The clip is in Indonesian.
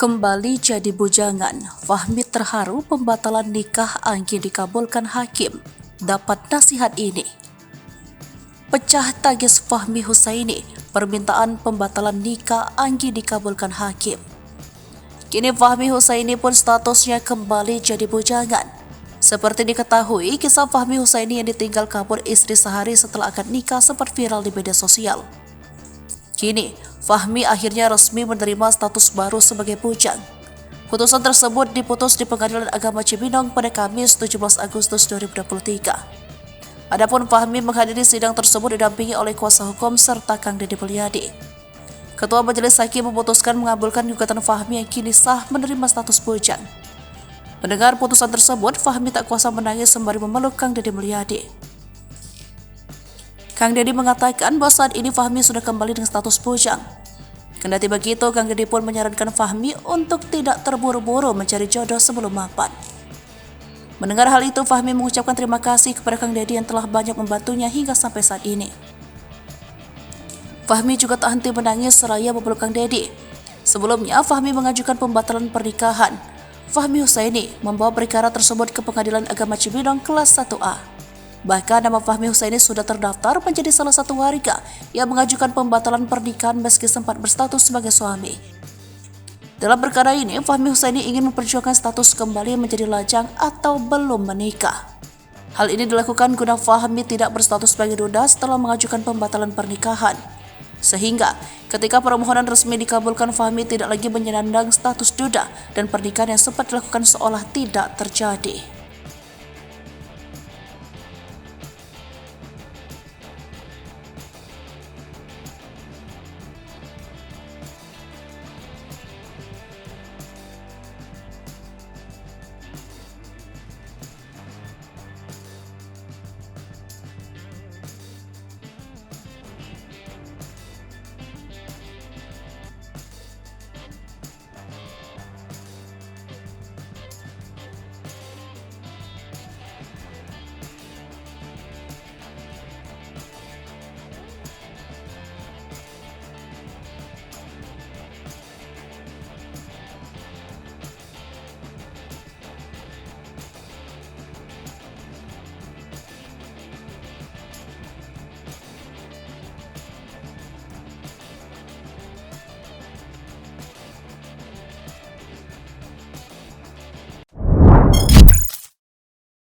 Kembali jadi bujangan, Fahmi terharu pembatalan nikah Anggi dikabulkan hakim. Dapat nasihat ini. Pecah tangis Fahmi Husaini, permintaan pembatalan nikah Anggi dikabulkan hakim. Kini Fahmi Husaini pun statusnya kembali jadi bujangan. Seperti diketahui, kisah Fahmi Husaini yang ditinggal kabur istri sehari setelah akad nikah sempat viral di media sosial. Kini, Fahmi akhirnya resmi menerima status baru sebagai bujang. Putusan tersebut diputus di Pengadilan Agama Cibinong pada Kamis 17 Agustus 2023. Adapun Fahmi menghadiri sidang tersebut didampingi oleh kuasa hukum serta Kang Deddy Mulyadi. Ketua Majelis Hakim memutuskan mengabulkan gugatan Fahmi yang kini sah menerima status bujang. Mendengar putusan tersebut, Fahmi tak kuasa menangis sembari memeluk Kang Deddy Mulyadi. Kang Deddy mengatakan bahwa saat ini Fahmi sudah kembali dengan status bujang. Kendati begitu, Kang Deddy pun menyarankan Fahmi untuk tidak terburu-buru mencari jodoh sebelum mapan. Mendengar hal itu, Fahmi mengucapkan terima kasih kepada Kang Deddy yang telah banyak membantunya hingga sampai saat ini. Fahmi juga tak henti menangis seraya memeluk Kang Deddy. Sebelumnya, Fahmi mengajukan pembatalan pernikahan. Fahmi Husaini membawa perkara tersebut ke Pengadilan Agama Cibinong kelas 1A. Bahkan nama Fahmi Husaini sudah terdaftar menjadi salah satu warga yang mengajukan pembatalan pernikahan meski sempat berstatus sebagai suami. Dalam perkara ini, Fahmi Husaini ingin memperjuangkan status kembali menjadi lajang atau belum menikah. Hal ini dilakukan guna Fahmi tidak berstatus sebagai duda setelah mengajukan pembatalan pernikahan. Sehingga ketika permohonan resmi dikabulkan, Fahmi tidak lagi menyandang status duda dan pernikahan yang sempat dilakukan seolah tidak terjadi.